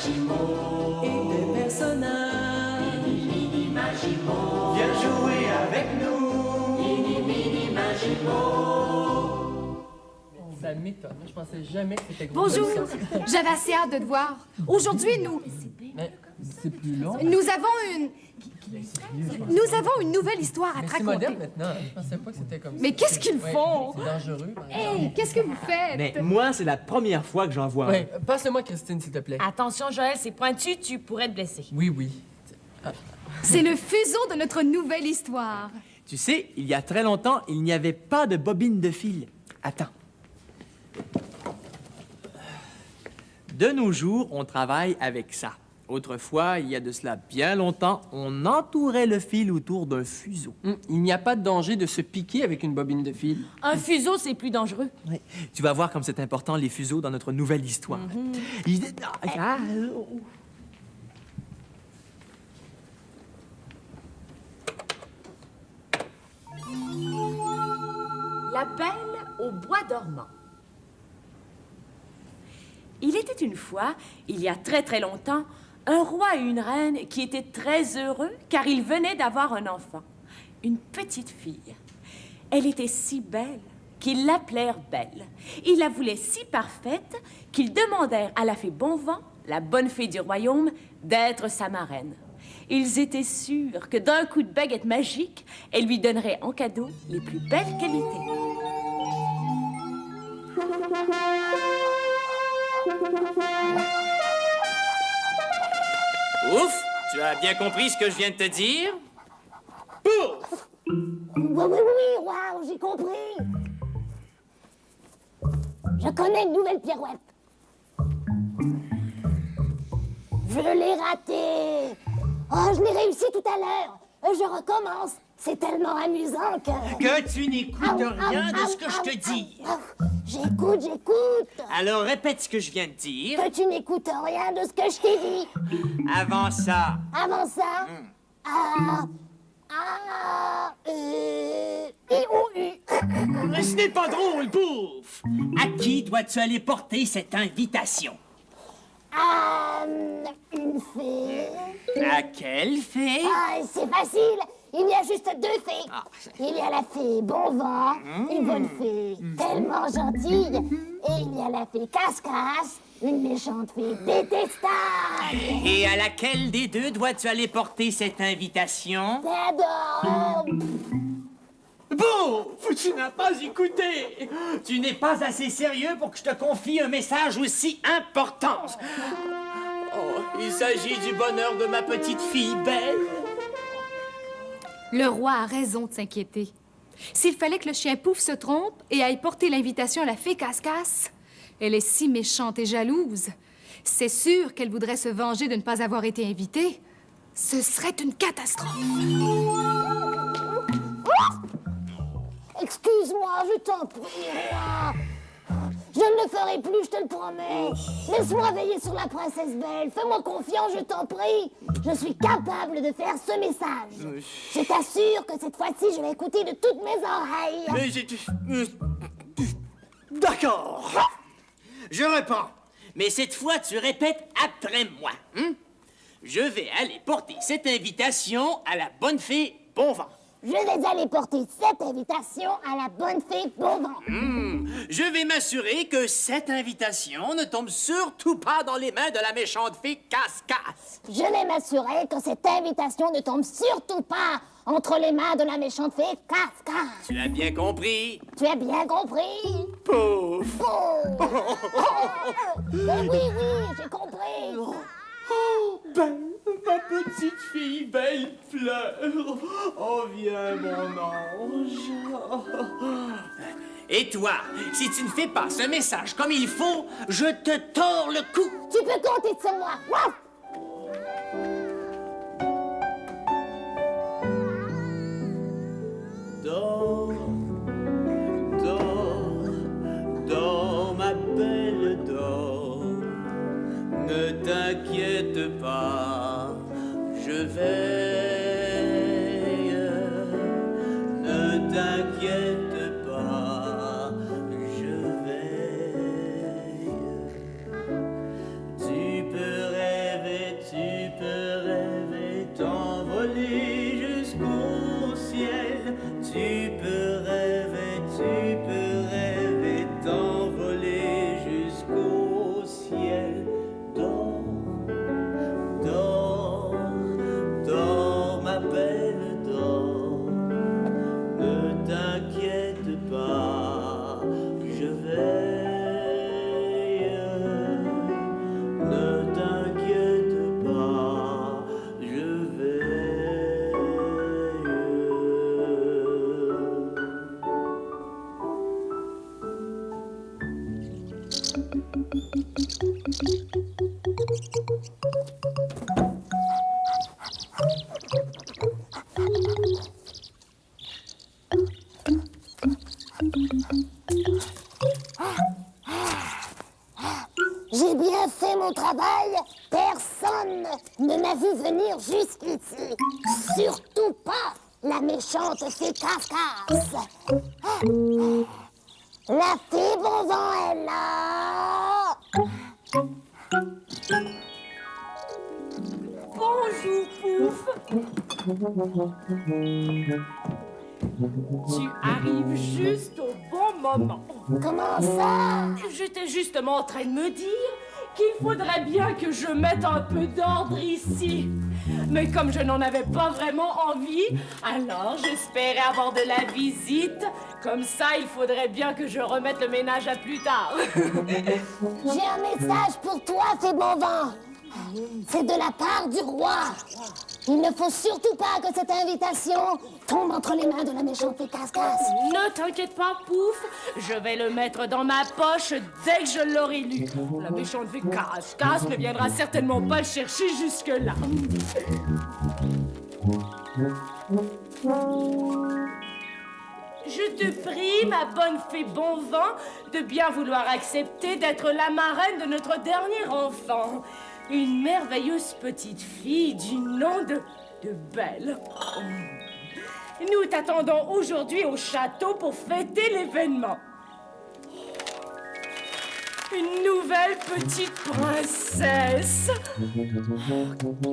Magimo et des personnages. Mini Magimo, viens jouer avec nous. Mini Magimo. Ça m'étonne. Je pensais jamais que c'était gros. Bonjour, j'avais assez hâte de te voir. Aujourd'hui, Mais c'est plus long. nous avons une nouvelle histoire à Mais te c'est raconter. moderne maintenant. Je pensais pas que c'était comme ça. Mais qu'est-ce qu'ils Ouais, font? C'est dangereux. par exemple. Hey, qu'est-ce que vous faites? Mais moi, c'est la première fois que j'en vois un. Ouais, passe-le-moi, Christine, s'il te plaît. Attention, Joël, c'est pointu, tu pourrais te blesser. Oui, oui. C'est le fuseau de notre nouvelle histoire. Tu sais, il y a très longtemps, il n'y avait pas de bobine de fil. Attends. De nos jours, on travaille avec ça. Autrefois, il y a de cela bien longtemps, on entourait le fil autour d'un fuseau. Il n'y a pas de danger de se piquer avec une bobine de fil. Un fuseau, c'est plus dangereux. Ouais. Tu vas voir comme c'est important, les fuseaux, dans notre nouvelle histoire. Ah, oh. La belle au bois dormant. Il était une fois, il y a très très longtemps, un roi et une reine qui étaient très heureux car ils venaient d'avoir un enfant, une petite fille. Elle était si belle qu'ils l'appelèrent Belle. Ils la voulaient si parfaite qu'ils demandèrent à la fée Bonvent, la bonne fée du royaume, d'être sa marraine. Ils étaient sûrs que d'un coup de baguette magique, elle lui donnerait en cadeau les plus belles qualités. Ouf! Tu as bien compris ce que je viens de te dire? Pouf! Oui, wow, j'ai compris. Je connais une nouvelle pirouette. Je l'ai ratée. Oh, je l'ai réussi tout à l'heure. Je recommence. C'est tellement amusant que... Que tu n'écoutes rien de ce que je te dis. J'écoute. Alors répète ce que je viens de dire. Que tu n'écoutes rien de ce que je t'ai dit. Avant ça. Avant ça, I-O-U. Ce n'est pas drôle, bouffe. À qui dois-tu aller porter cette invitation? Une fée. À quelle fée? C'est facile. Il y a juste deux fées. Il y a la fée Bonvent, une bonne fée tellement gentille. Et il y a la fée Casse-Casse, une méchante fée détestable. Et à laquelle des deux dois-tu aller porter cette invitation? T'adores. Bouffe, tu n'as pas écouté. Tu n'es pas assez sérieux pour que je te confie un message aussi important. Oh, il s'agit du bonheur de ma petite fille Belle. Le roi a raison de s'inquiéter. S'il fallait que le chien Pouf se trompe et aille porter l'invitation à la fée Casse-Casse, elle est si méchante et jalouse. C'est sûr qu'elle voudrait se venger de ne pas avoir été invitée. Ce serait une catastrophe. Excuse-moi, je t'en prie, roi. Je ne le ferai plus, je te le promets. Laisse-moi veiller sur la princesse Belle. Fais-moi confiance, je t'en prie. Je suis capable de faire ce message. Je t'assure que cette fois-ci, je vais écouter de toutes mes oreilles. D'accord. Je reprends. Mais cette fois, tu répètes après moi. Je vais aller porter cette invitation à la bonne fée Bonvent. Je vais aller porter cette invitation à la bonne fée Bonvent. Je vais m'assurer que cette invitation ne tombe surtout pas dans les mains de la méchante fée Casse-Casse. Je vais m'assurer que cette invitation ne tombe surtout pas entre les mains de la méchante fée Casse-Casse. Tu as bien compris? Tu as bien compris? Pouf! Oui, j'ai compris. Ben, ma petite fille Belle pleure. Oh, viens, mon ange. Et toi, si tu ne fais pas ce message comme il faut, je te tords le cou. Tu peux compter sur moi. Wouah! Dors, ma belle, dors. Ne t'inquiète pas, je veille. Ne t'inquiète pas, je veille. Tu peux ne m'a vu venir jusqu'ici. Surtout pas la méchante fée Casse-Casse. La fée Bon Vent est là. Bonjour, Pouf. Tu arrives juste au bon moment. Comment ça? J'étais justement en train de me dire qu'il faudrait bien que je mette un peu d'ordre ici. Mais comme je n'en avais pas vraiment envie, alors j'espérais avoir de la visite. Comme ça, il faudrait bien que je remette le ménage à plus tard. J'ai un message pour toi, fée Bon Vent. C'est de la part du roi. Il ne faut surtout pas que cette invitation tombe entre les mains de la méchante fée Casse-Casse. Ne t'inquiète pas, Pouf. Je vais le mettre dans ma poche dès que je l'aurai lu. La méchante fée Casse-Casse ne viendra certainement pas le chercher jusque-là. Je te prie, ma bonne fée Bon Vent, de bien vouloir accepter d'être la marraine de notre dernier enfant. Une merveilleuse petite fille du nom de Belle. Nous t'attendons aujourd'hui au château pour fêter l'événement. Une nouvelle petite princesse.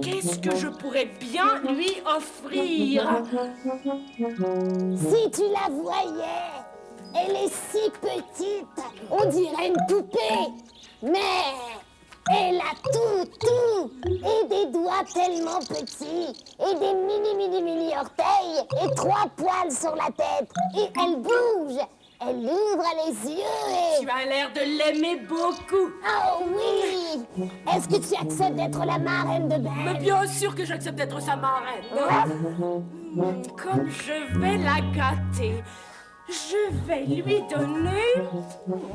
Qu'est-ce que je pourrais bien lui offrir? Si tu la voyais, elle est si petite, on dirait une poupée. Mais elle a tout, et des doigts tellement petits, et des mini orteils, et 3 poils sur la tête, et elle bouge. Elle ouvre les yeux et... Tu as l'air de l'aimer beaucoup. Oh oui! Est-ce que tu acceptes d'être la marraine de Mais Belle? bien sûr que j'accepte d'être sa marraine. Comme je vais la gâter, je vais lui donner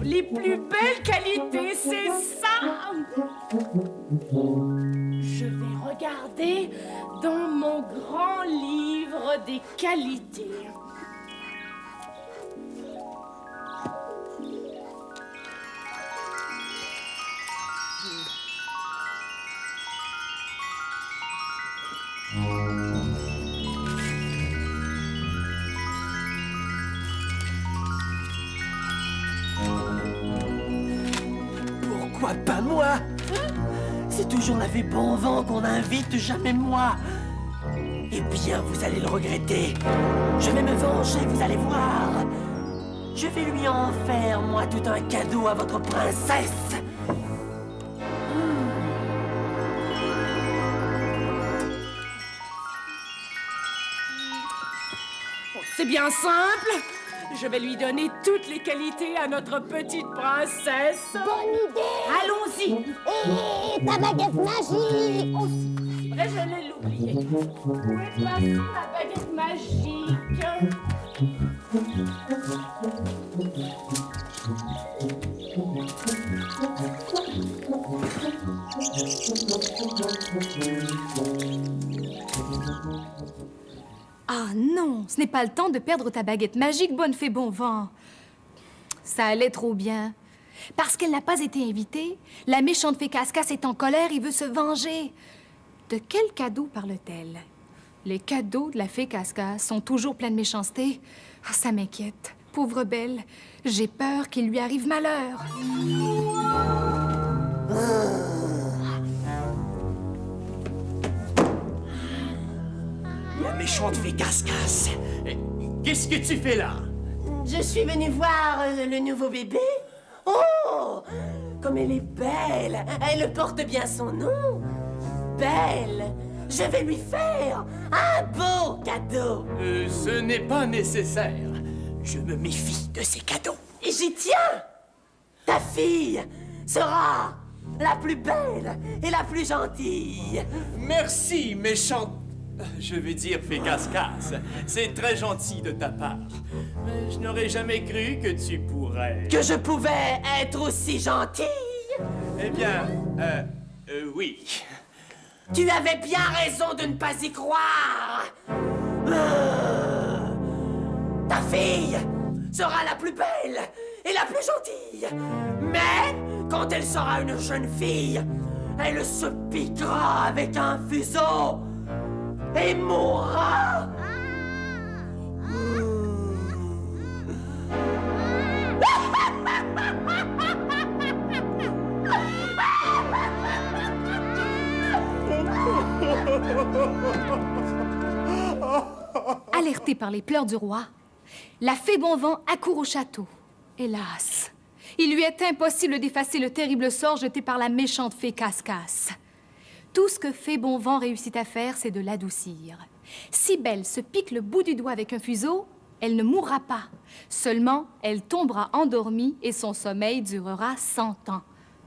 les plus belles qualités, c'est ça. Je vais regarder dans mon grand livre des qualités. Pourquoi pas moi? C'est toujours la fée Bon Vent qu'on invite, jamais moi. Eh bien, vous allez le regretter. Je vais me venger, vous allez voir. Je vais lui en faire, moi, tout un cadeau à votre princesse. C'est bien simple. Je vais lui donner toutes les qualités à notre petite princesse. Bonne idée! Allons-y. Et ta baguette magique! Oh, c'est vrai, je l'ai oublié. Où est passée ma baguette magique? Ah non, ce n'est pas le temps de perdre ta baguette magique, bonne fée Bon Vent. Ça allait trop bien. Parce qu'elle n'a pas été invitée, la méchante fée Casse-Casse est en colère et veut se venger. De quel cadeau parle-t-elle? Les cadeaux de la fée Casse-Casse sont toujours pleins de méchanceté. Ah, ça m'inquiète. Pauvre Belle, j'ai peur qu'il lui arrive malheur. La méchante fée Casse-Casse. Qu'est-ce que tu fais là? Je suis venue voir le nouveau bébé. Oh, comme elle est belle. Elle porte bien son nom. Belle. Je vais lui faire un beau cadeau. Ce n'est pas nécessaire. Je me méfie de ces cadeaux. Et j'y tiens. Ta fille sera la plus belle et la plus gentille. Merci, méchante... Je veux dire, fée Casse-Casse. C'est très gentil de ta part. Mais je n'aurais jamais cru que tu pourrais... Que je pouvais être aussi gentille. Eh bien, oui. Tu avais bien raison de ne pas y croire. Ta fille sera la plus belle et la plus gentille. Mais quand elle sera une jeune fille, elle se piquera avec un fuseau et mourra. Alertée par les pleurs du roi, la fée Bonvent accourt au château. Hélas, il lui est impossible d'effacer le terrible sort jeté par la méchante fée Casse-Casse. Tout ce que fée Bonvent réussit à faire, c'est de l'adoucir. Si Belle se pique le bout du doigt avec un fuseau, elle ne mourra pas. Seulement, elle tombera endormie et son sommeil durera 100 ans.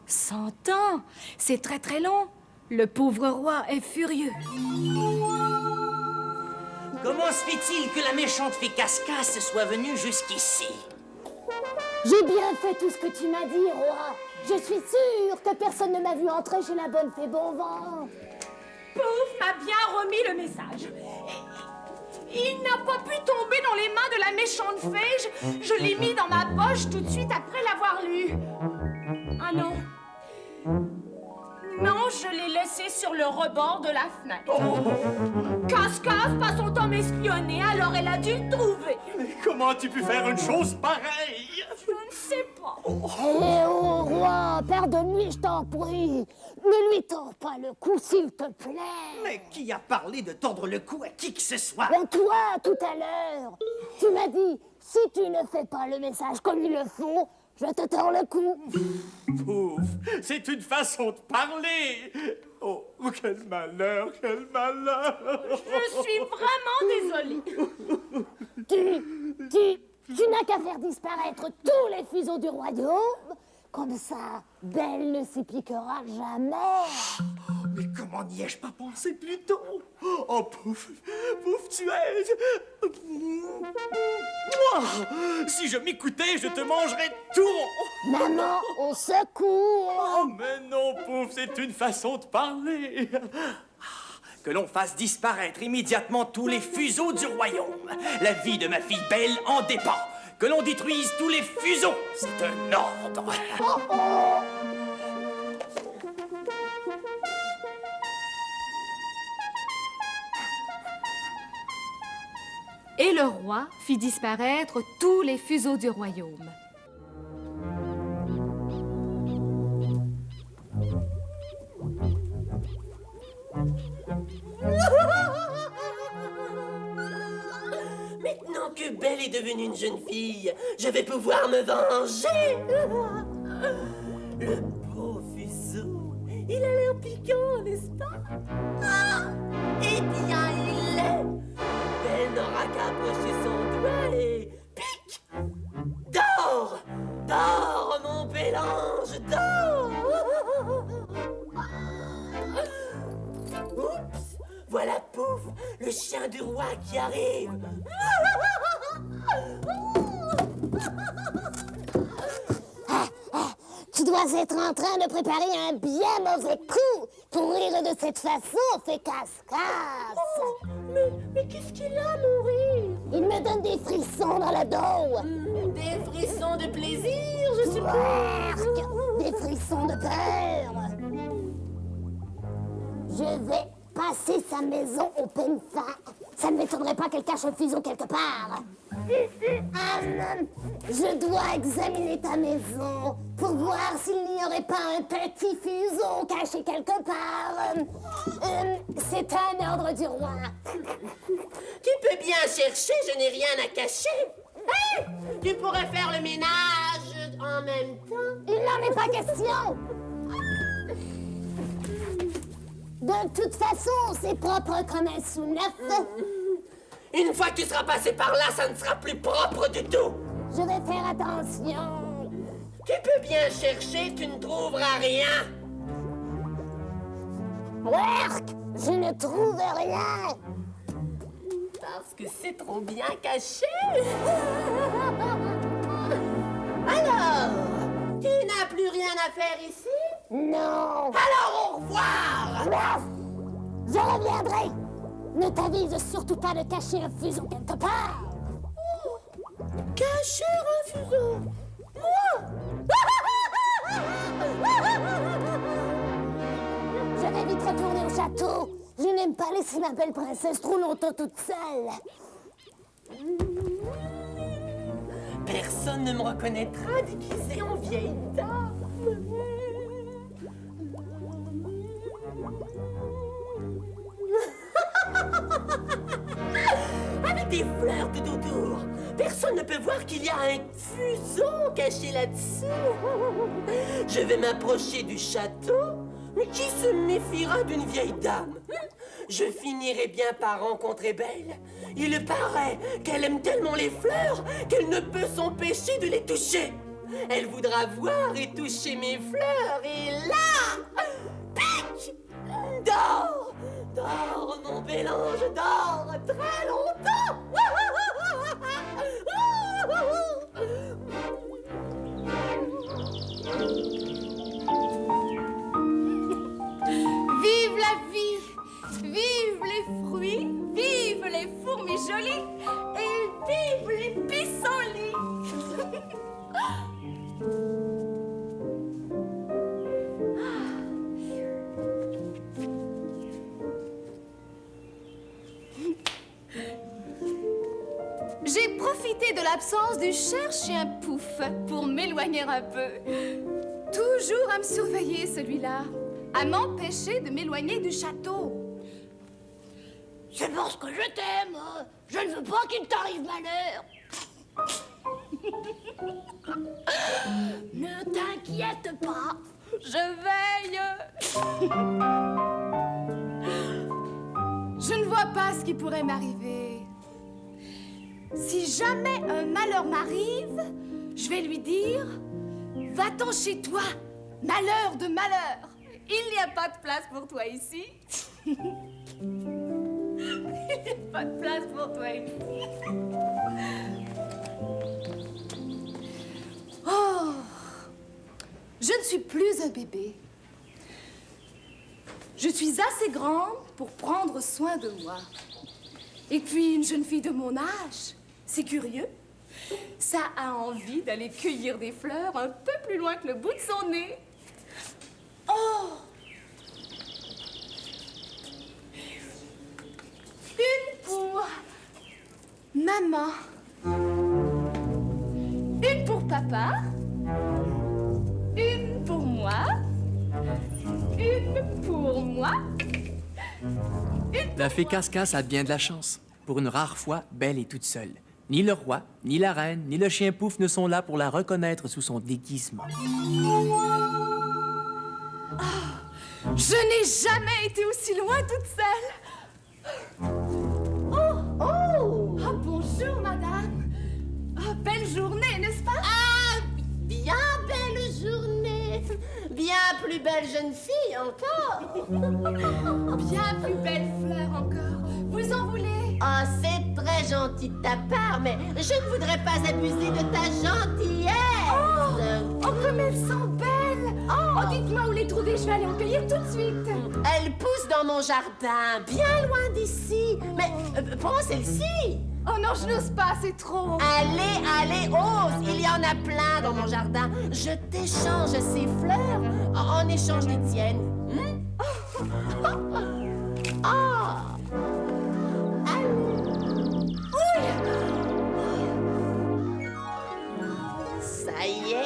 100 ans? C'est très très long. Le pauvre roi est furieux. Comment se fait-il que la méchante fée Casse-Casse soit venue jusqu'ici? J'ai bien fait tout ce que tu m'as dit, roi. Je suis sûre que personne ne m'a vu entrer chez la bonne fée Bonvent. Pouf m'a bien remis le message. Il n'a pas pu tomber dans les mains de la méchante fée. Je l'ai mis dans ma poche tout de suite après l'avoir lu. Ah non. Non, je l'ai laissé sur le rebord de la fenêtre. Casse-Casse passe son temps m'espionner, alors elle a dû le trouver. Mais comment as-tu pu faire une chose pareille? Je ne sais pas. Eh oh, roi, pardonne-lui, je t'en prie. Ne lui tords pas le cou, s'il te plaît. Mais qui a parlé de tordre le cou à qui que ce soit? Ben toi, tout à l'heure. Tu m'as dit, si tu ne fais pas le message comme il le faut, je te tords le cou. Pouf, c'est une façon de parler. Oh, quel malheur, quel malheur. Je suis vraiment désolée. Tu n'as qu'à faire disparaître tous les fuseaux du royaume. Comme ça, Belle ne s'y piquera jamais. Mais comment n'y ai-je pas pensé plus tôt? Oh, Pouf, Pouf, tu es... Mouah! Si je m'écoutais, je te mangerais tout. Maman, au secours. Oh, mais non, Pouf, c'est une façon de parler. Que l'on fasse disparaître immédiatement tous les fuseaux du royaume. La vie de ma fille Belle en dépend. Que l'on détruise tous les fuseaux. C'est un ordre. Et le roi fit disparaître tous les fuseaux du royaume. Maintenant que Belle est devenue une jeune fille, je vais pouvoir me venger. Le beau fuseau, il a l'air piquant, n'est-ce pas? Eh bien, il l'est. Belle n'aura qu'à approcher son doigt et... pique! Dors! Dors, mon bel ange, dors! Oups! Voilà Pouf, le chien du roi qui arrive. Tu dois être en train de préparer un bien mauvais coup pour rire de cette façon, fait casse-casse. Oh, mais qu'est-ce qu'il a, mon rire? Il me donne des frissons dans le dos. Des frissons de plaisir, je suppose. Ouark, des frissons de peur. Je vais passer sa maison au peigne fin. Ça ne m'étonnerait pas qu'elle cache un fuseau quelque part. Je dois examiner ta maison pour voir s'il n'y aurait pas un petit fuseau caché quelque part. C'est un ordre du roi. Tu peux bien chercher, je n'ai rien à cacher. Hey, tu pourrais faire le ménage en même temps. Il n'en est pas question. De toute façon, c'est propre comme un sous-neuf. Une fois que tu seras passé par là, ça ne sera plus propre du tout. Je vais faire attention. Tu peux bien chercher, tu ne trouveras rien. Ouark, je ne trouve rien. Parce que c'est trop bien caché. Alors, tu n'as plus rien à faire ici? Non. Alors au revoir. Ouark, je reviendrai. Ne t'avise surtout pas de cacher un fuseau quelque part. Cacher un fuseau? Moi? château. Je n'aime pas laisser ma belle princesse trop longtemps toute seule. Personne ne me reconnaîtra déguisée en vieille dame. Avec des fleurs tout autour. Personne ne peut voir qu'il y a un fuseau caché là-dessous. Je vais m'approcher du château. Mais qui se méfiera d'une vieille dame? Je finirai bien par rencontrer Belle. Il paraît qu'elle aime tellement les fleurs qu'elle ne peut s'empêcher de les toucher. Elle voudra voir et toucher mes fleurs et là... Pic! Dors! Dors, mon bel ange, dors très longtemps! Vive la vie! Vive les fruits! Vive les fourmis jolies! Et vive les pissenlits! J'ai profité de l'absence du cher chien Pouf pour m'éloigner un peu. Toujours à me surveiller, celui-là. À m'empêcher de m'éloigner du château. C'est parce que je t'aime. Je ne veux pas qu'il t'arrive malheur. Ne t'inquiète pas. Je veille. Je ne vois pas ce qui pourrait m'arriver. Si jamais un malheur m'arrive, je vais lui dire « Va-t'en chez toi, malheur de malheur. Il n'y a pas de place pour toi ici. » Il n'y a pas de place pour toi ici. Oh, je ne suis plus un bébé. Je suis assez grande pour prendre soin de moi. Et puis, une jeune fille de mon âge, c'est curieux. Ça a envie d'aller cueillir des fleurs un peu plus loin que le bout de son nez. Oh! Une pour maman. Une pour papa. Une pour moi. Une pour moi. La fée Casse-Casse a bien de la chance. Pour une rare fois, Belle est toute seule. Ni le roi, ni la reine, ni le chien Pouf ne sont là pour la reconnaître sous son déguisement. Je n'ai jamais été aussi loin toute seule. Oh, bonjour, madame. Belle journée, n'est-ce pas? Ah, bien belle journée. Bien plus belle jeune fille encore. Bien plus belle fleur encore. Vous en voulez? Oh, c'est très gentil de ta part, mais je ne voudrais pas abuser de ta gentillesse. Oh, comme elles sont belles. Oh, dites-moi où les trouver, je vais aller en cueillir tout de suite. Elle pousse dans mon jardin, bien loin d'ici. Mais prends celle-ci. Oh non, je n'ose pas, c'est trop. Allez, allez, ose. Il y en a plein dans mon jardin. Je t'échange ces fleurs en échange des tiennes. Ah. Ça y est.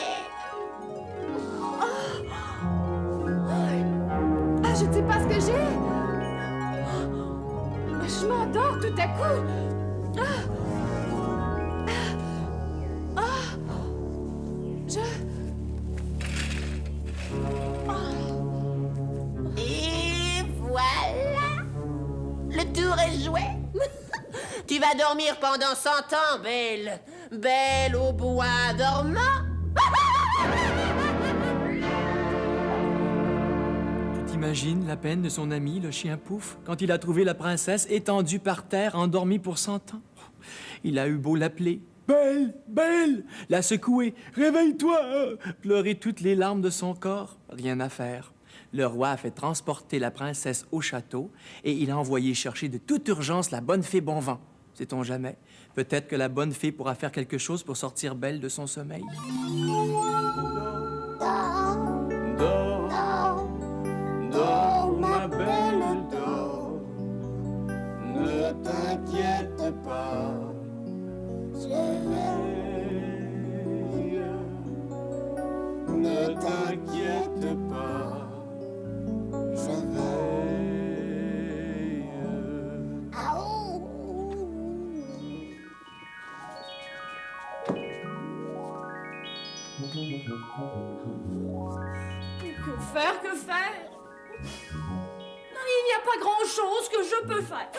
Ah, je ne sais pas ce que j'ai. Je m'endors tout à coup. Et voilà. Le tour est joué. Tu vas dormir pendant 100 ans, Belle. Belle au bois dormant. Tu t'imagines la peine de son ami, le chien Pouf, quand il a trouvé la princesse étendue par terre, endormie pour 100 ans? Il a eu beau l'appeler. Belle, Belle! La secouer. Réveille-toi! Pleurer toutes les larmes de son corps. Rien à faire. Le roi a fait transporter la princesse au château et il a envoyé chercher de toute urgence la bonne fée Bonvent. Sait-on jamais? Peut-être que la bonne fée pourra faire quelque chose pour sortir Belle de son sommeil. Dors, ma belle, t'inquiète pas, je veille. Ne t'inquiète pas, je veille. Ah oh. Que faire, que faire? Non, il n'y a pas grand-chose que je peux faire.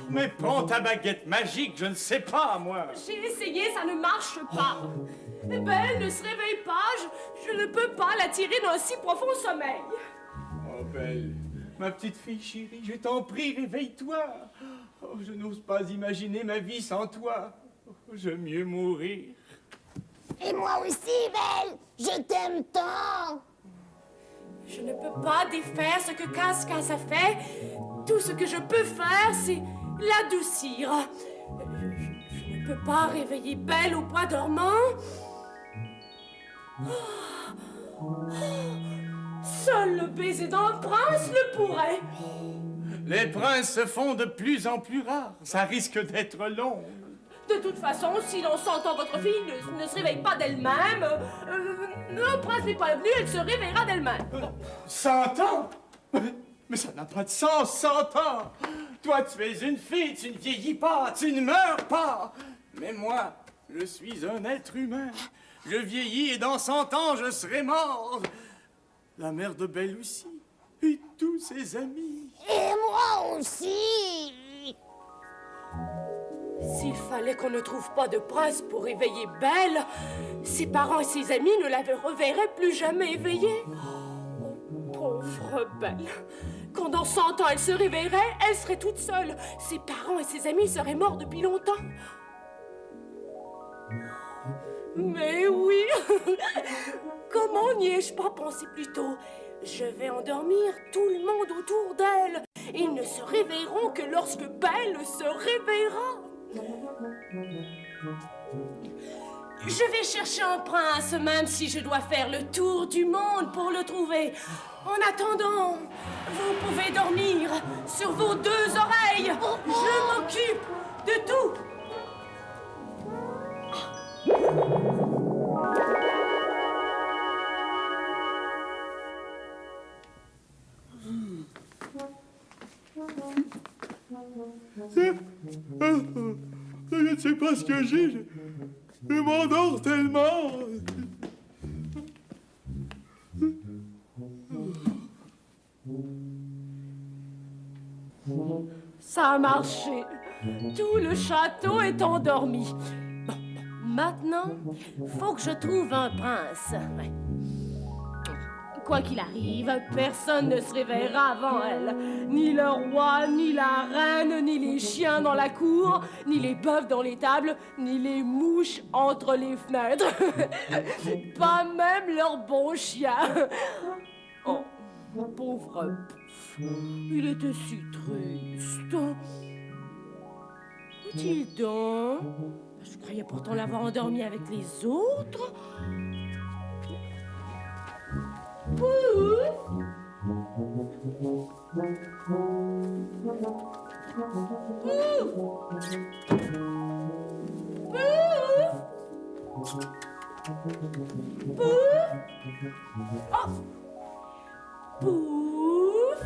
Mais prends ta baguette magique, je ne sais pas, moi. J'ai essayé, ça ne marche pas. Belle ne se réveille pas, je ne peux pas la tirer d'un si profond sommeil. Oh, Belle, ma petite fille chérie, je t'en prie, réveille-toi. Oh, je n'ose pas imaginer ma vie sans toi. Oh, j'aime mieux mourir. Et moi aussi, Belle, je t'aime tant. Je ne peux pas défaire ce que Casse-Casse a fait. Tout ce que je peux faire, c'est l'adoucir. Je ne peux pas réveiller Belle au bois dormant. Seul le baiser d'un prince le pourrait. Les princes se font de plus en plus rares. Ça risque d'être long. De toute façon, si l'on s'entend, votre fille ne se réveille pas d'elle-même. Le prince n'est pas venu, elle se réveillera d'elle-même. 100 ans? Mais ça n'a pas de sens, 100 ans! Toi, tu es une fille, tu ne vieillis pas, tu ne meurs pas! Mais moi, je suis un être humain. Je vieillis et dans 100 ans, je serai mort. La mère de Belle aussi. Et tous ses amis. Et moi aussi. S'il fallait qu'on ne trouve pas de prince pour réveiller Belle, ses parents et ses amis ne la reverraient plus jamais éveillée. Oh, pauvre Belle. Quand dans 100 ans elle se réveillerait, elle serait toute seule. Ses parents et ses amis seraient morts depuis longtemps. Mais oui. Comment n'y ai-je pas pensé plus tôt? Je vais endormir tout le monde autour d'elle. Ils ne se réveilleront que lorsque Belle se réveillera. Je vais chercher un prince, même si je dois faire le tour du monde pour le trouver. En attendant, vous pouvez dormir sur vos 2 oreilles. Je m'occupe de tout. Je ne sais pas ce que j'ai. Je m'endors tellement. Ça a marché. Tout le château est endormi. Bon, maintenant, faut que je trouve un prince. Ouais. Quoi qu'il arrive, personne ne se réveillera avant elle. Ni le roi, ni la reine, ni les chiens dans la cour, ni les bœufs dans les tables, ni les mouches entre les fenêtres. Pas même leur bon chien. Oh, pauvre Pouf. Il était si triste. Où est-il donc? Je croyais pourtant l'avoir endormi avec les autres. Pouf! Pouf! Oh! Pouf!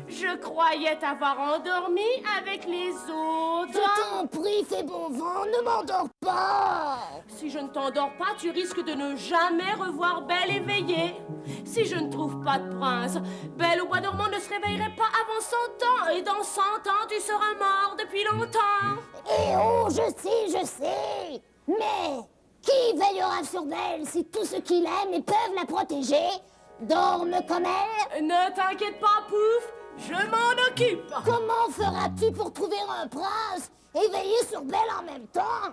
Je croyais t'avoir endormi avec les autres. Je t'en prie, fais bon vent, ne m'endors pas. Si je ne t'endors pas, tu risques de ne jamais revoir Belle éveillée. Si je ne trouve pas de prince, Belle au bois dormant ne se réveillerait pas avant 100 ans. Et dans 100 ans, tu seras mort depuis longtemps. Eh oh, je sais. Mais qui veillera sur Belle si tous ceux qui l'aiment et peuvent la protéger dorment comme elle? Ne t'inquiète pas, Pouf, je m'en occupe. Comment feras-tu pour trouver un prince et veiller sur Belle en même temps?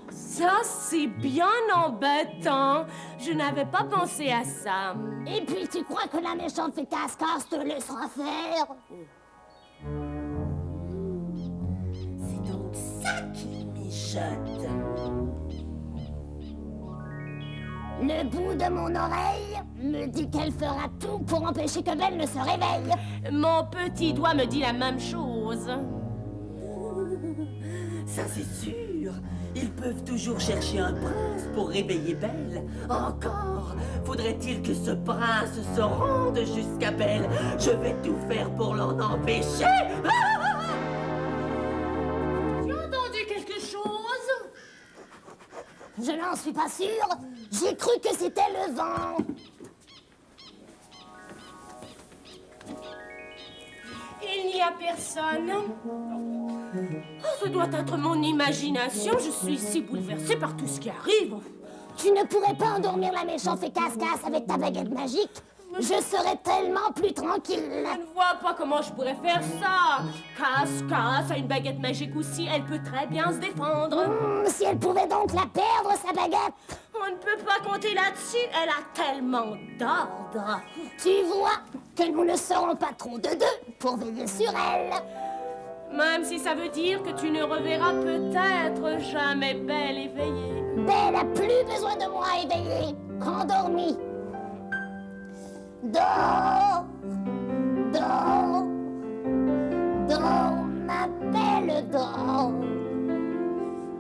Ça, c'est bien embêtant. Je n'avais pas pensé à ça. Et puis tu crois que la méchante fée Casse-Casse te laissera faire? C'est donc ça qu'il mijote. Le bout de mon oreille me dit qu'elle fera tout pour empêcher que Belle ne se réveille. Mon petit doigt me dit la même chose. Ça c'est sûr. Ils peuvent toujours chercher un prince pour réveiller Belle. Encore faudrait-il que ce prince se rende jusqu'à Belle. Je vais tout faire pour l'en empêcher. Tu as entendu quelque chose? Je n'en suis pas sûre. J'ai cru que c'était le vent. Il n'y a personne. Oh, ce doit être mon imagination. Je suis si bouleversée par tout ce qui arrive. Tu ne pourrais pas endormir la méchante fée casse-casse avec ta baguette magique? Je serais tellement plus tranquille. Je ne vois pas comment je pourrais faire ça. Casse-casse a une baguette magique aussi. Elle peut très bien se défendre. Si elle pouvait donc la perdre, sa baguette. On ne peut pas compter là-dessus. Elle a tellement d'ordre. Tu vois que nous ne serons pas trop de deux pour veiller sur elle. Même si ça veut dire que tu ne reverras peut-être jamais Belle éveillée. Belle a plus besoin de moi éveillée, endormie. Dors, dors, dors, ma belle, dors.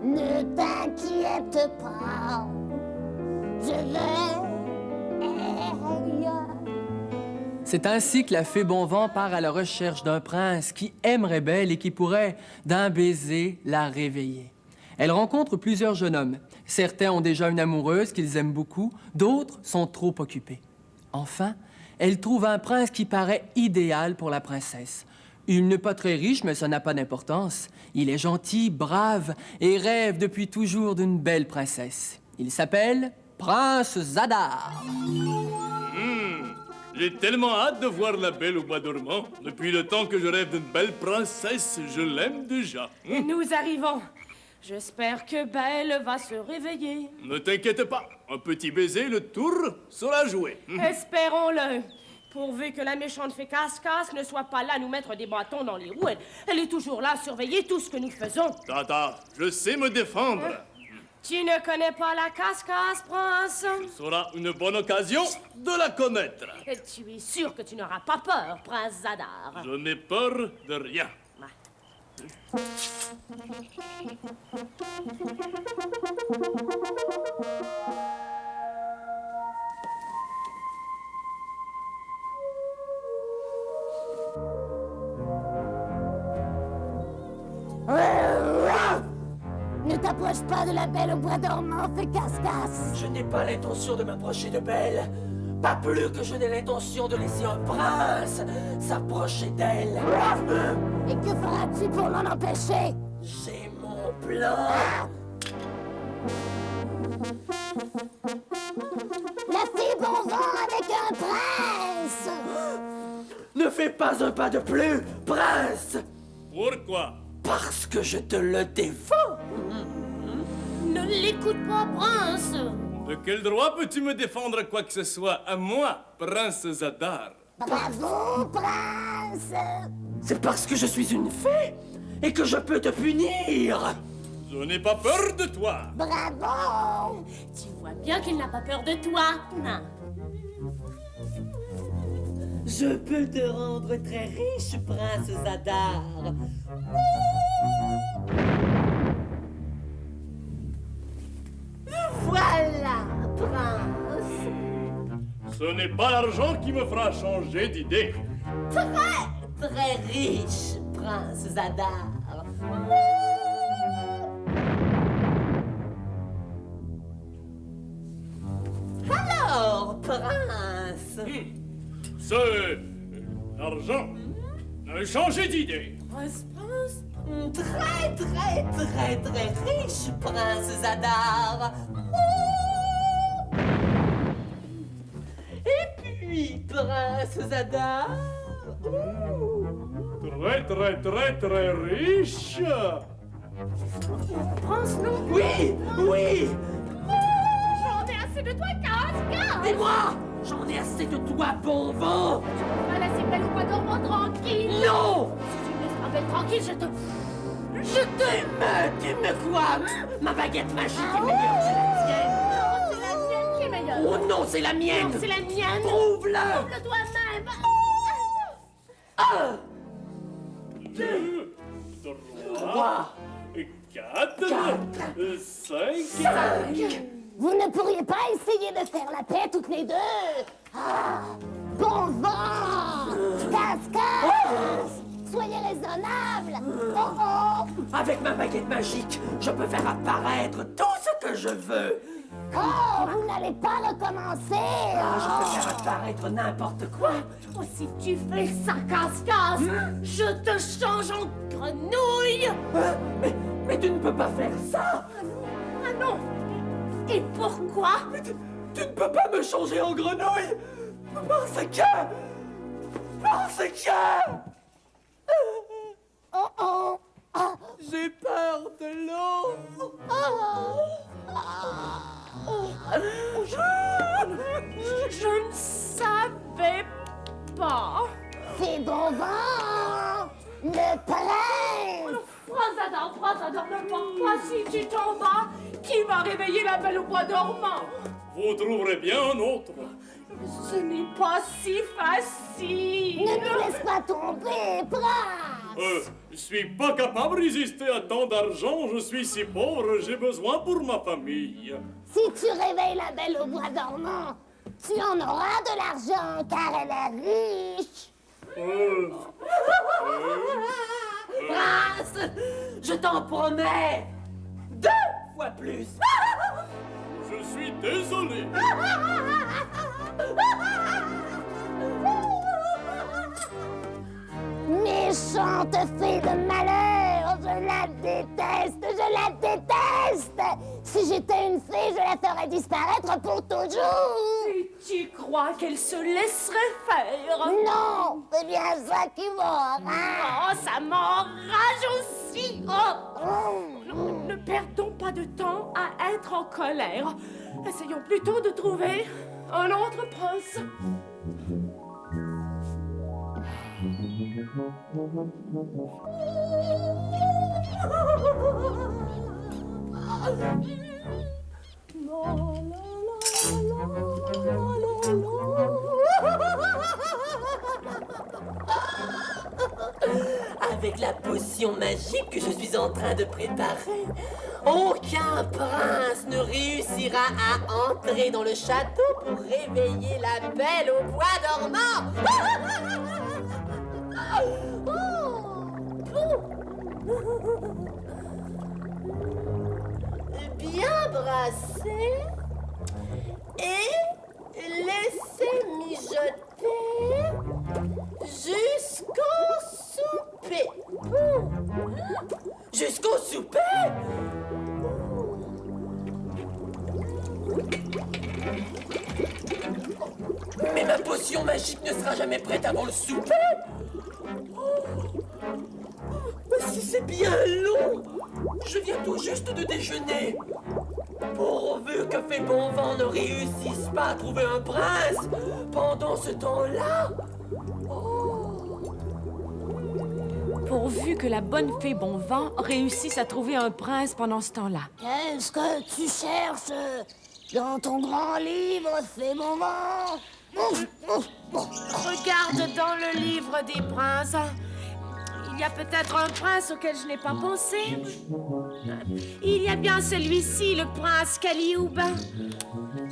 Ne t'inquiète pas, je veille. C'est ainsi que la fée Bonvent part à la recherche d'un prince qui aimerait Belle et qui pourrait, d'un baiser, la réveiller. Elle rencontre plusieurs jeunes hommes. Certains ont déjà une amoureuse qu'ils aiment beaucoup, d'autres sont trop occupés. Enfin, elle trouve un prince qui paraît idéal pour la princesse. Il n'est pas très riche, mais ça n'a pas d'importance. Il est gentil, brave et rêve depuis toujours d'une belle princesse. Il s'appelle Prince Zadar. J'ai tellement hâte de voir la Belle au bois dormant. Depuis le temps que je rêve d'une belle princesse, je l'aime déjà. Nous arrivons. J'espère que Belle va se réveiller. Ne t'inquiète pas, un petit baiser, le tour sera joué. Espérons-le. Pourvu que la méchante fée casse-casse ne soit pas là à nous mettre des bâtons dans les roues. Elle est toujours là à surveiller tout ce que nous faisons. Tata, je sais me défendre. Tu ne connais pas la casse-casse, prince? Ce sera une bonne occasion de la connaître. Et tu es sûr que tu n'auras pas peur, prince Zadar? Je n'ai peur de rien. Ne t'approche pas de la Belle au bois dormant, fée casse-casse. Je n'ai pas l'intention de m'approcher de Belle. Pas plus que je n'ai l'intention de laisser un prince s'approcher d'elle. Et que feras-tu pour l'en empêcher? J'ai mon plan. La fée Bonvent avec un prince. Ne fais pas un pas de plus, prince. Pourquoi? Parce que je te le défends. Ne l'écoute pas, prince. De quel droit peux-tu me défendre quoi que ce soit à moi, prince Zadar? Bravo, prince. C'est parce que je suis une fée et que je peux te punir. Je n'ai pas peur de toi. Bravo. Tu vois bien qu'il n'a pas peur de toi. Non. Je peux te rendre très riche, prince Zadar. Voilà, prince. Ce n'est pas l'argent qui me fera changer d'idée. Très riche, prince Zadar. Alors, prince. C'est l'argent. Changez d'idée. Prince. Très, très, très, très riche, prince Zadar. Et puis, prince Zadar. Très, très, très, très riche. Prince, non. Oui, oui. J'en ai assez de toi, casse-casse. Et moi, j'en ai assez de toi, Bonvent. Va laisser Belle au bois dormant tranquille. Non. Si tu me laisseras Belle tranquille, je te... Tu me quoi? Ma baguette magique est meilleure que la tienne. Non, c'est la mienne qui est meilleure. Oh non, c'est la mienne. Non, c'est la mienne. Prouve-le. Prouve-le toi-même. Un, Deux, trois, 4, 5. Vous ne pourriez pas essayer de faire la paix toutes les deux? Ah, bon vent! Casse-casse! Soyez raisonnables! Oh oh! Avec ma baguette magique, je peux faire apparaître tout ce que je veux. Oh, vous n'allez pas recommencer! Je peux faire apparaître n'importe quoi. Oh, si tu fais ça, casse-casse, je te change en grenouille. Mais tu ne peux pas faire ça. Ah non. Et pourquoi? Tu ne peux pas me changer en grenouille. Parce que... Oh oh! Ah, J'ai peur de l'eau. Je ne savais pas. fais bon vent! Le prince! Prends ça, ne mens pas si tu t'en vas. Qui va réveiller la Belle au bois dormant? Vous trouverez bien un autre. Ce n'est pas si facile. Ne nous laisse pas tomber, prince! Je suis pas capable de résister à tant d'argent. Je suis si pauvre, j'ai besoin pour ma famille. Si tu réveilles la Belle au bois dormant, tu en auras de l'argent car elle est riche. Prince, je t'en promets 2 fois plus. Je suis désolé. Méchante fée de malheur, je la déteste! Si j'étais une fée, je la ferais disparaître pour toujours! Et tu crois qu'elle se laisserait faire? Non, c'est bien ça qui m'enrage! Oh, ça m'enrage aussi. Ne perdons pas de temps à être en colère. Essayons plutôt de trouver un autre prince. Avec la potion magique que je suis en train de préparer, aucun prince ne réussira à entrer dans le château pour réveiller la Belle au bois dormant. Bien brassé et laissez mijoter jusqu'au souper. Jusqu'au souper? Mais ma potion magique ne sera jamais prête avant le souper. Si c'est bien long, je viens tout juste de déjeuner. Pourvu que Fée Bonvent ne réussisse pas à trouver un prince pendant ce temps-là. Pourvu que la bonne fée Bonvent réussisse à trouver un prince pendant ce temps-là. Qu'est-ce que tu cherches dans ton grand livre, fée Bonvent? Regarde dans le livre des princes. Il y a peut-être un prince auquel je n'ai pas pensé. Il y a bien celui-ci, le prince Calioub.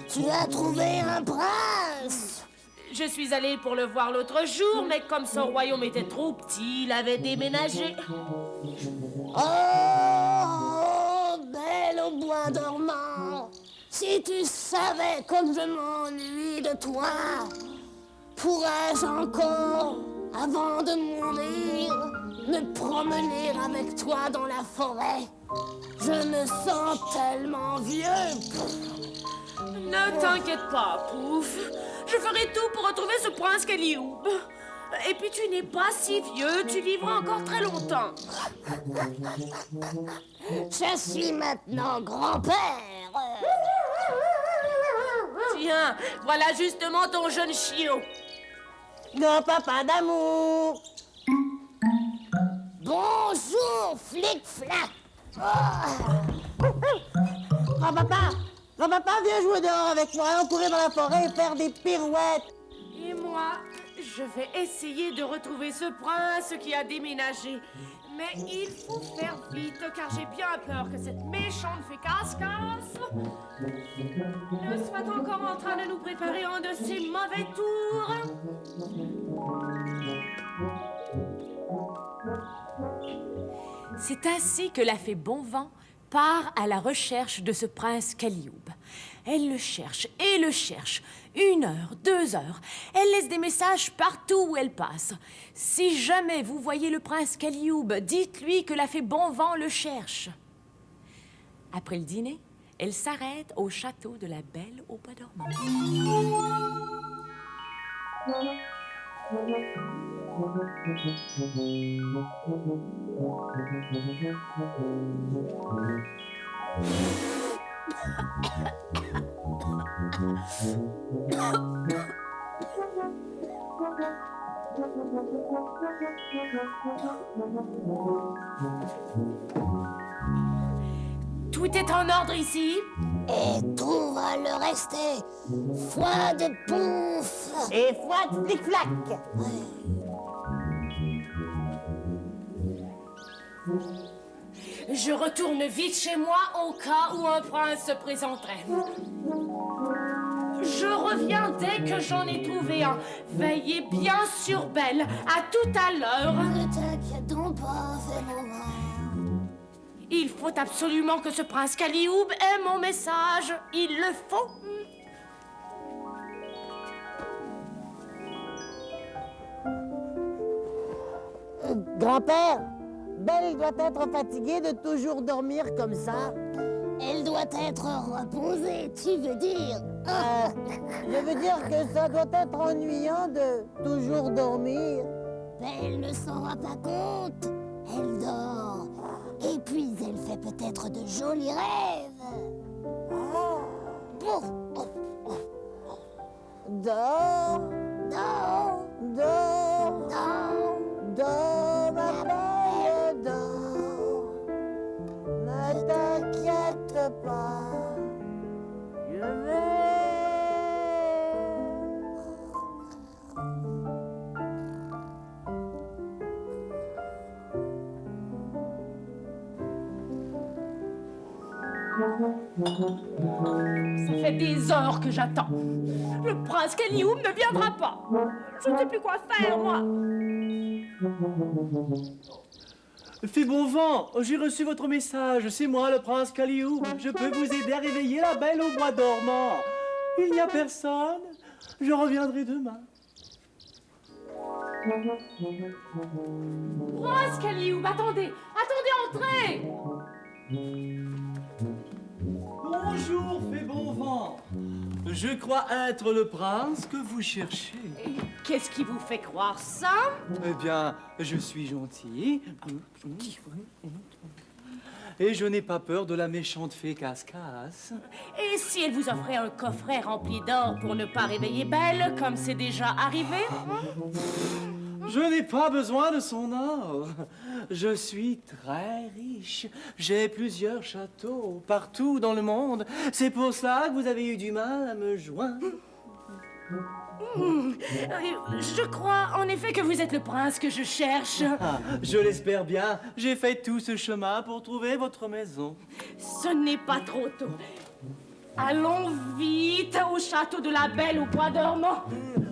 Tu as trouvé un prince? Je suis allée pour le voir l'autre jour, mais comme son royaume était trop petit, il avait déménagé. Oh, Belle au bois dormant, si tu savais comme je m'ennuie de toi, pourrais-je encore, avant de mourir, me promener avec toi dans la forêt? Je me sens tellement vieux. Ne t'inquiète pas, Pouf. Je ferai tout pour retrouver ce prince Calioub. Et puis tu n'es pas si vieux, tu vivras encore très longtemps. Je suis maintenant grand-père. Tiens, voilà justement ton jeune chiot. Grand-papa d'amour. Bonjour, flic-flac. Grand-papa, viens jouer dehors avec moi. Allons courir dans la forêt et faire des pirouettes. Et moi, je vais essayer de retrouver ce prince qui a déménagé. Mais il faut faire vite, car j'ai bien peur que cette méchante fée casse-casse ne soit encore en train de nous préparer un de ses mauvais tours. C'est ainsi que la fée Bonvent part à la recherche de ce prince Calioube. Elle le cherche et le cherche. 1 heure, 2 heures. Elle laisse des messages partout où elle passe. Si jamais vous voyez le prince Calioube, dites-lui que la fée Bonvent le cherche. Après le dîner, elle s'arrête au château de la Belle au Bois dormant. Tout est en ordre ici? Et tout va le rester. Foi de pouf. Et foi de flic-flac. Je retourne vite chez moi au cas où un prince se présenterait. Je reviens dès que j'en ai trouvé un. Veillez bien sur Belle. À tout à l'heure. Ne t'inquiète donc pas, fais Bonvent. Il faut absolument que ce prince Calioube ait mon message. Il le faut. Grand-père, Belle doit être fatiguée de toujours dormir comme ça. Elle doit être reposée, tu veux dire? Je veux dire que ça doit être ennuyant de toujours dormir. Belle ne s'en rend pas compte. Elle dort. Et puis elle fait peut-être de jolis rêves. Dors, Dors, dors, dors. dors, ma belle, dors. Ne t'inquiète pas, je vais. Ça fait des heures que j'attends. Le prince Calioube ne viendra pas. Je ne sais plus quoi faire, moi. Fée Bonvent, j'ai reçu votre message. C'est moi, le prince Calioube. Je peux vous aider à réveiller la Belle au Bois dormant. Il n'y a personne. Je reviendrai demain. Prince Calioube, attendez. Attendez, entrez. Bonjour, Fée Bonvent. Je crois être le prince que vous cherchez. Et qu'est-ce qui vous fait croire ça? Eh bien, je suis gentil. Et je n'ai pas peur de la méchante fée casse-casse. Et si elle vous offrait un coffret rempli d'or pour ne pas réveiller Belle, comme c'est déjà arrivé? Je n'ai pas besoin de son or. Je suis très riche. J'ai plusieurs châteaux partout dans le monde. C'est pour cela que vous avez eu du mal à me joindre. Je crois en effet que vous êtes le prince que je cherche. Ah, je l'espère bien. J'ai fait tout ce chemin pour trouver votre maison. Ce n'est pas trop tôt. Allons vite au château de la Belle au Bois dormant.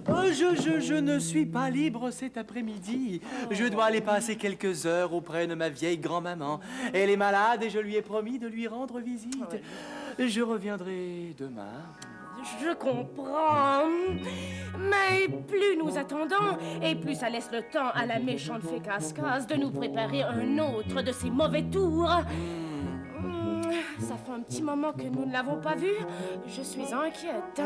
Je ne suis pas libre cet après-midi. Je dois aller passer quelques heures auprès de ma vieille grand-maman. Elle est malade et je lui ai promis de lui rendre visite. Je reviendrai demain. Je comprends. Mais plus nous attendons, et plus ça laisse le temps à la méchante fée casse-casse de nous préparer un autre de ses mauvais tours. Ça fait un petit moment que nous ne l'avons pas vu. Je suis inquiète.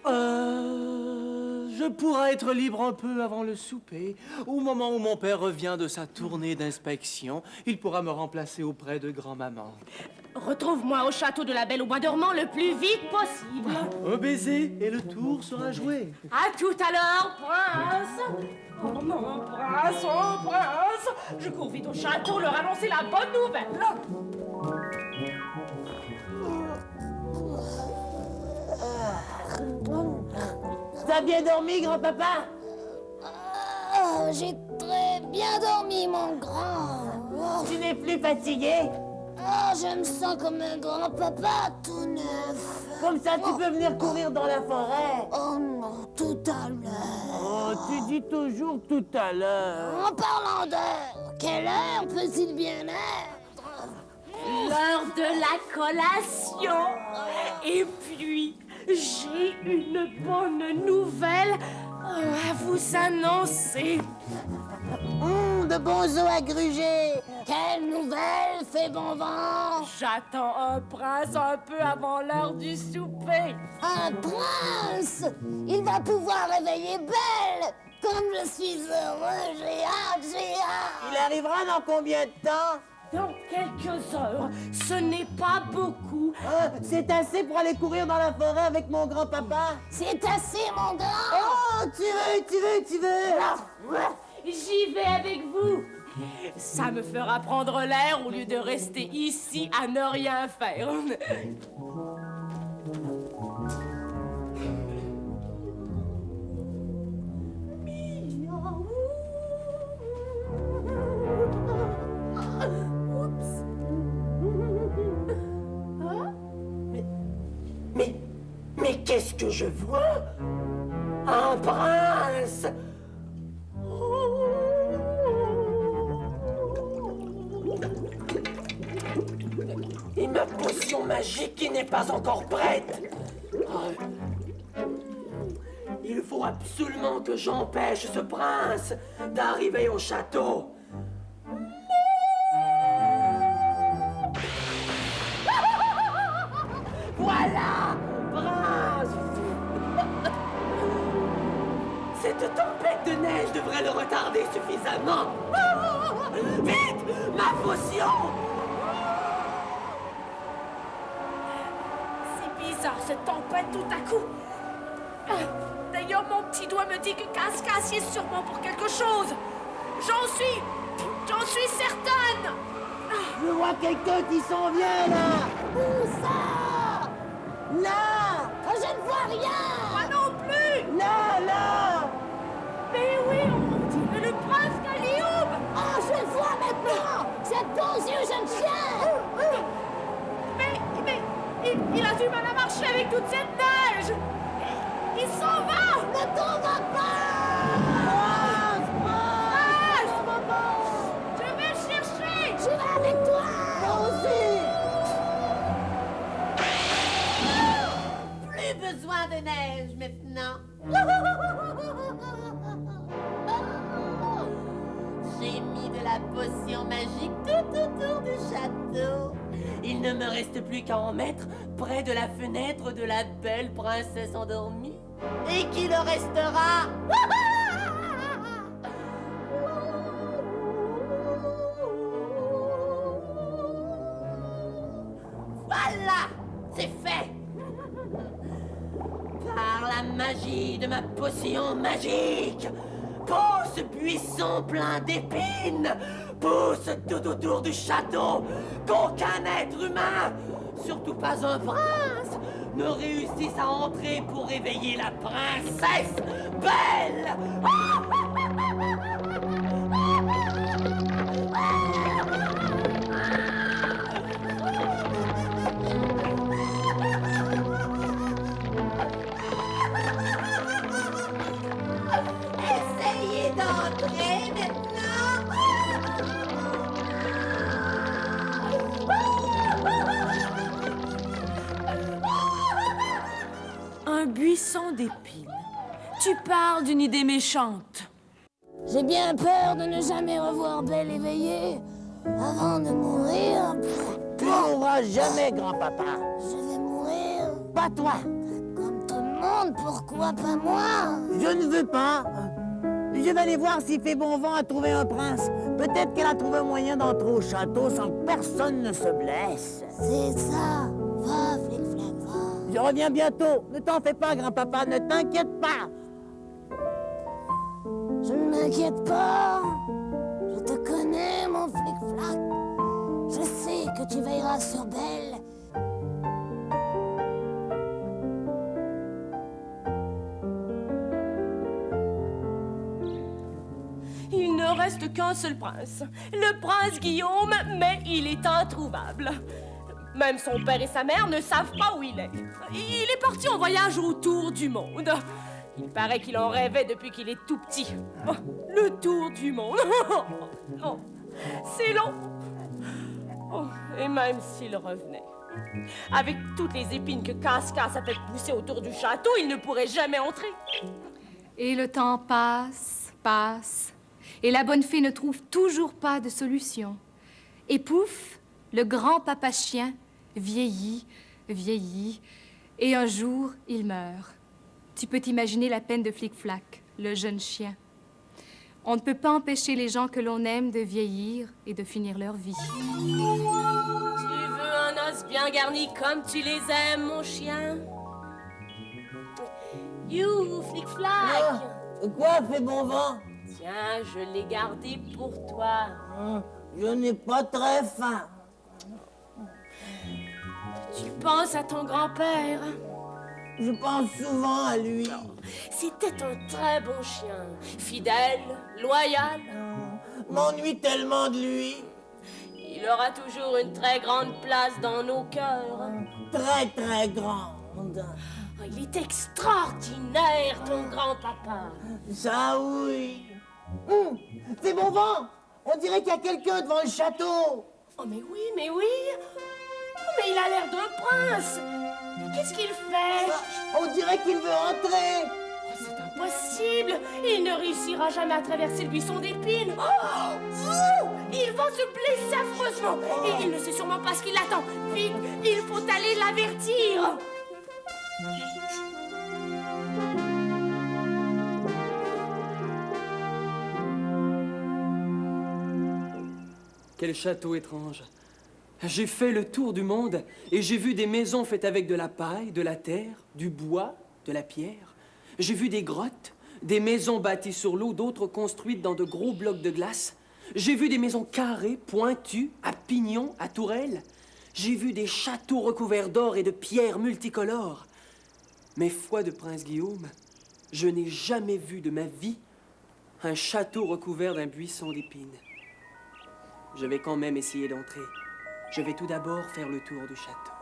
Je pourrai être libre un peu avant le souper. Au moment où mon père revient de sa tournée d'inspection, il pourra me remplacer auprès de grand-maman. Retrouve-moi au château de la Belle au Bois dormant le plus vite possible. Un baiser et le tour sera joué. À tout à l'heure, prince. Oh, mon prince, oh, prince. Je cours vite au château leur annoncer la bonne nouvelle. T'as bien dormi, grand-papa? J'ai très bien dormi, mon grand. t'es plus fatigué? Ah, je me sens comme un grand-papa tout neuf. Comme ça, tu peux venir courir dans la forêt. Oh non, tout à l'heure. Oh, tu dis toujours tout à l'heure. En parlant d'heure, quelle heure peut-il bien être? L'heure de la collation. Et puis, j'ai une bonne nouvelle à vous annoncer. De bons os à gruger. Quelle nouvelle fait bon vent? J'attends un prince un peu avant l'heure du souper. Un prince! Il va pouvoir réveiller Belle! Comme je suis heureux, j'ai hâte, j'ai hâte! Il arrivera dans combien de temps? Dans quelques heures, ce n'est pas beaucoup. C'est assez pour aller courir dans la forêt avec mon grand-papa? C'est assez, mon grand! Oh, tu veux! J'y vais avec vous. Ça me fera prendre l'air au lieu de rester ici à ne rien faire. Mais qu'est-ce que je vois? Un prince! Et ma potion magique qui n'est pas encore prête. Il faut absolument que j'empêche ce prince d'arriver au château. Voilà, prince! Cette tempête de neige devrait le retarder suffisamment. Vite, ma potion! C'est bizarre cette tempête tout à coup. D'ailleurs, mon petit doigt me dit que Casse-Casse y est sûrement pour quelque chose. J'en suis certaine. Je vois quelqu'un qui s'en vient, là! Où ça? Là! Oh, je ne vois rien! Moi non plus. Là! Mais oui, on dirait le prince Calioub. Oh, je le vois maintenant! Cette beaux yeux, jeune chien! Mais il a du mal à marcher avec toute cette neige. Il s'en va. Ne t'en va pas! Je vais le chercher. Je vais avec toi! Moi aussi! Plus besoin de neige maintenant. J'ai mis de la potion magique tout autour du château. Il ne me reste plus qu'à en mettre près de la fenêtre de la belle princesse endormie. Et qui le restera. Voilà, c'est fait. Par la magie de ma potion magique, pousse buisson plein d'épines, pousse tout autour du château, qu'aucun être humain, surtout pas un prince, ne réussisse à entrer pour réveiller la princesse Belle. Essayez d'entrer maintenant. Un buisson d'épines. Tu parles d'une idée méchante. J'ai bien peur de ne jamais revoir Belle éveillée. Avant de mourir, Tu ne mourras jamais, grand-papa. je vais mourir. Pas toi. Comme tout le monde, pourquoi pas moi? Je ne veux pas. Je vais aller voir s'il fait bon vent à trouver un prince. Peut-être qu'elle a trouvé un moyen d'entrer au château sans que personne ne se blesse. C'est ça. Va, flic-flac, va. Je reviens bientôt. Ne t'en fais pas, grand-papa. Ne t'inquiète pas. Je ne m'inquiète pas. Je te connais, mon flic-flac. Je sais que tu veilleras sur Belle. Il ne reste qu'un seul prince, le prince Guillaume, mais il est introuvable. Même son père et sa mère ne savent pas où il est. Il est parti en voyage autour du monde. Il paraît qu'il en rêvait depuis qu'il est tout petit. Oh, le tour du monde. Oh, c'est long. Oh, et même s'il revenait, avec toutes les épines que Casse-Casse a fait pousser autour du château, il ne pourrait jamais entrer. Et le temps passe, et la bonne fée ne trouve toujours pas de solution. Et pouf, le grand papa chien vieillit, et un jour, il meurt. Tu peux t'imaginer la peine de Flic-Flac, le jeune chien. On ne peut pas empêcher les gens que l'on aime de vieillir et de finir leur vie. Tu veux un os bien garni comme tu les aimes, mon chien? You, Flic-Flac! Quoi, fait bon vent? Tiens, je l'ai gardé pour toi. Je n'ai pas très faim. Tu penses à ton grand-père? Je pense souvent à lui. C'était un très bon chien. Fidèle, loyal. M'ennuie tellement de lui. Il aura toujours une très grande place dans nos cœurs. Très, très grande. Oh, il est extraordinaire, ton grand-papa. Ça, oui. C'est bon vent. On dirait qu'il y a quelqu'un devant le château. Oh, mais oui, mais oui. Oh, mais il a l'air d'un prince. Qu'est-ce qu'il fait? On dirait qu'il veut entrer. Oh, c'est impossible. Il ne réussira jamais à traverser le buisson d'épines. Oh, il va se blesser affreusement. Et il ne sait sûrement pas ce qui l'attend. Vite, il faut aller l'avertir. Quel château étrange. J'ai fait le tour du monde et j'ai vu des maisons faites avec de la paille, de la terre, du bois, de la pierre. J'ai vu des grottes, des maisons bâties sur l'eau, d'autres construites dans de gros blocs de glace. J'ai vu des maisons carrées, pointues, à pignons, à tourelles. J'ai vu des châteaux recouverts d'or et de pierres multicolores. Mais foi de prince Guillaume, je n'ai jamais vu de ma vie un château recouvert d'un buisson d'épines. Je vais quand même essayer d'entrer. Je vais tout d'abord faire le tour du château.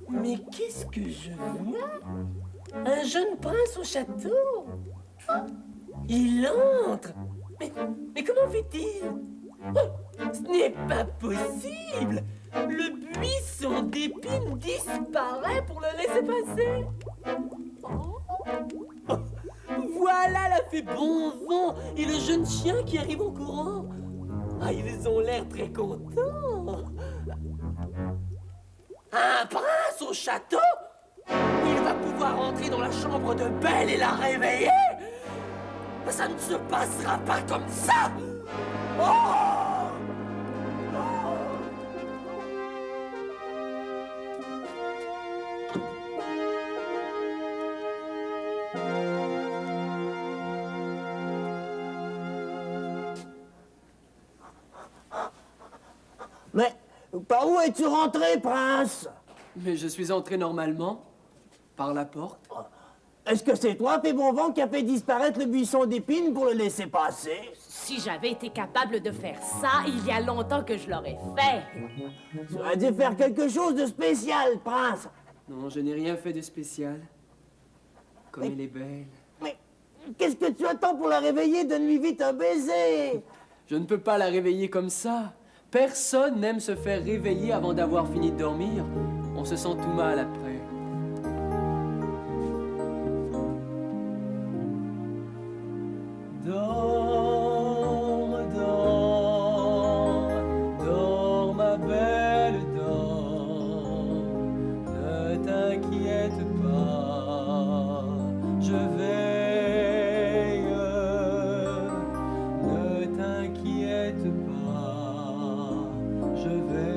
Mais qu'est-ce que je vois? Un jeune prince au château? Il entre. Mais comment fait-il? Oh, ce n'est pas possible! Le buisson d'épines disparaît pour le laisser passer. Oh, voilà la fée bon vent et le jeune chien qui arrive en courant. Ah, ils ont l'air très contents. Un prince au château? Il va pouvoir entrer dans la chambre de Belle et la réveiller? Mais ça ne se passera pas comme ça! Oh! Mais par où es-tu rentré, prince? Mais je suis entré normalement, par la porte. Est-ce que c'est toi, Fée bon vent, qui a fait disparaître le buisson d'épines pour le laisser passer? Si j'avais été capable de faire ça, il y a longtemps que je l'aurais fait. Tu aurais dû faire quelque chose de spécial, prince. Non, je n'ai rien fait de spécial. Comme elle est belle. Mais qu'est-ce que tu attends pour la réveiller? Donne-lui vite un baiser. Je ne peux pas la réveiller comme ça. Personne n'aime se faire réveiller avant d'avoir fini de dormir. On se sent tout mal après. Dors, dors, dors ma belle, dors. Ne t'inquiète pas, je veille. Ne t'inquiète pas, je veille.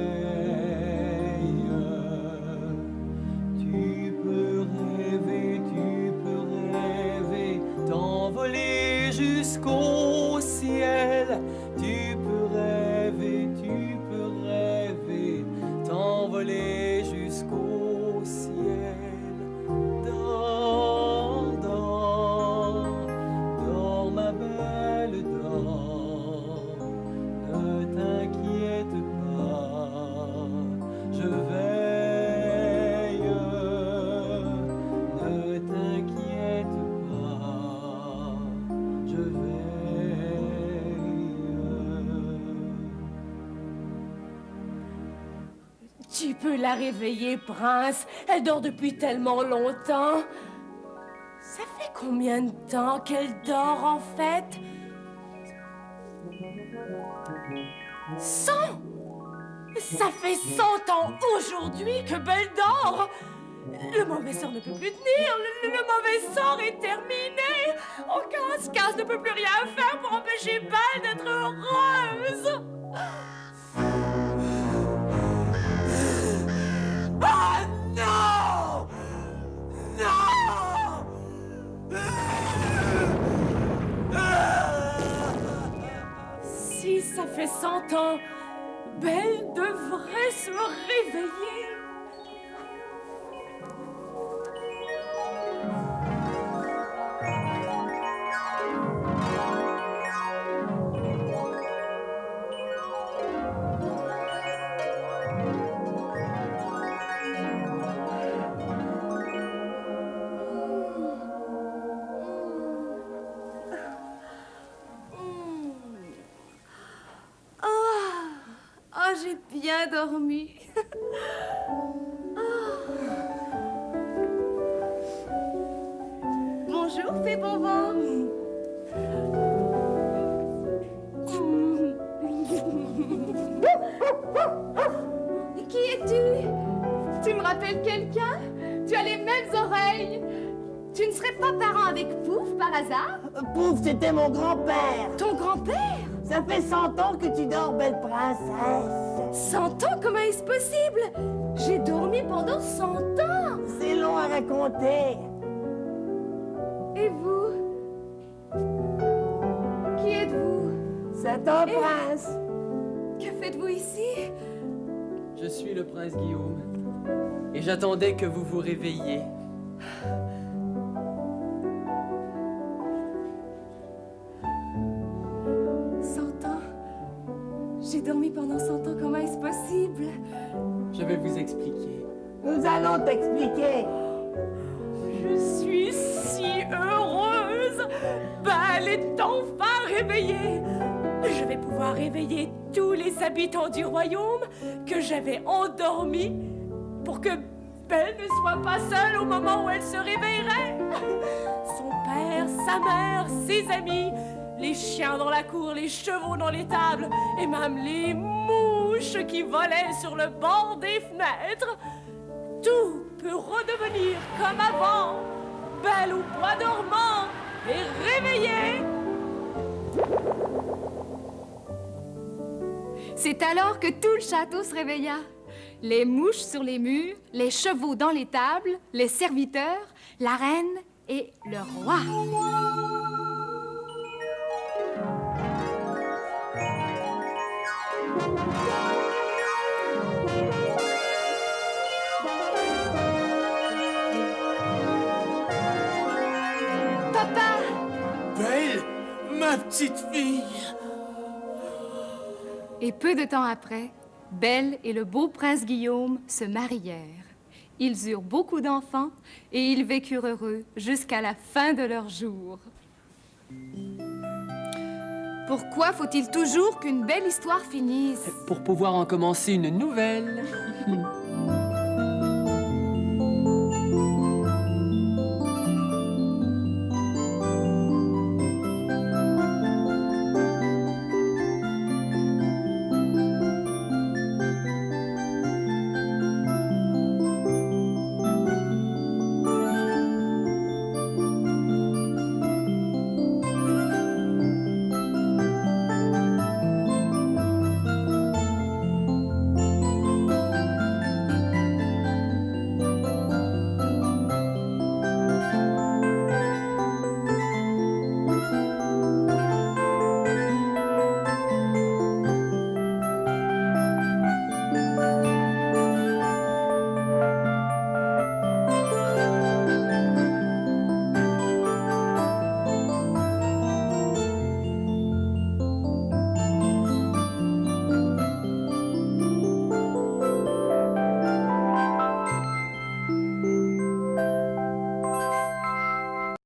Tu peux la réveiller, prince. Elle dort depuis tellement longtemps. Ça fait combien de temps qu'elle dort, en fait? 100! Ça fait 100 ans aujourd'hui que Belle dort! Le mauvais sort ne peut plus tenir! Le mauvais sort est terminé! Oh, Casse ne peut plus rien faire pour empêcher Belle d'être heureuse! Ah non! Non! Si ça fait 100 ans, Belle devrait se réveiller. J'ai bien dormi. Bonjour, Fée Bonbon. Qui es-tu? Tu me rappelles quelqu'un? Tu as les mêmes oreilles. Tu ne serais pas parent avec Pouf par hasard? Pouf, c'était mon grand-père. Ton grand-père? Ça fait 100 ans que tu dors, belle princesse. 100 ans? Comment est-ce possible? J'ai dormi pendant 100 ans. C'est long à raconter. Et vous? Qui êtes-vous? C'est un prince. Que faites-vous ici? Je suis le prince Guillaume. Et j'attendais que vous vous réveilliez. J'ai dormi pendant 100 ans, comment est-ce possible? Je vais vous expliquer. Nous allons t'expliquer. Je suis si heureuse! Belle est enfin réveillée! Je vais pouvoir réveiller tous les habitants du royaume que j'avais endormis pour que Belle ne soit pas seule au moment où elle se réveillerait. Son père, sa mère, ses amis, les chiens dans la cour, les chevaux dans les tables, et même les mouches qui volaient sur le bord des fenêtres. Tout peut redevenir comme avant. Belle au bois dormant et réveillée. C'est alors que tout le château se réveilla. Les mouches sur les murs, les chevaux dans les tables, les serviteurs, la reine et le roi. Papa! Belle, ma petite fille! Et peu de temps après, Belle et le beau prince Guillaume se marièrent. Ils eurent beaucoup d'enfants et ils vécurent heureux jusqu'à la fin de leurs jours. Pourquoi faut-il toujours qu'une belle histoire finisse? Pour pouvoir en commencer une nouvelle.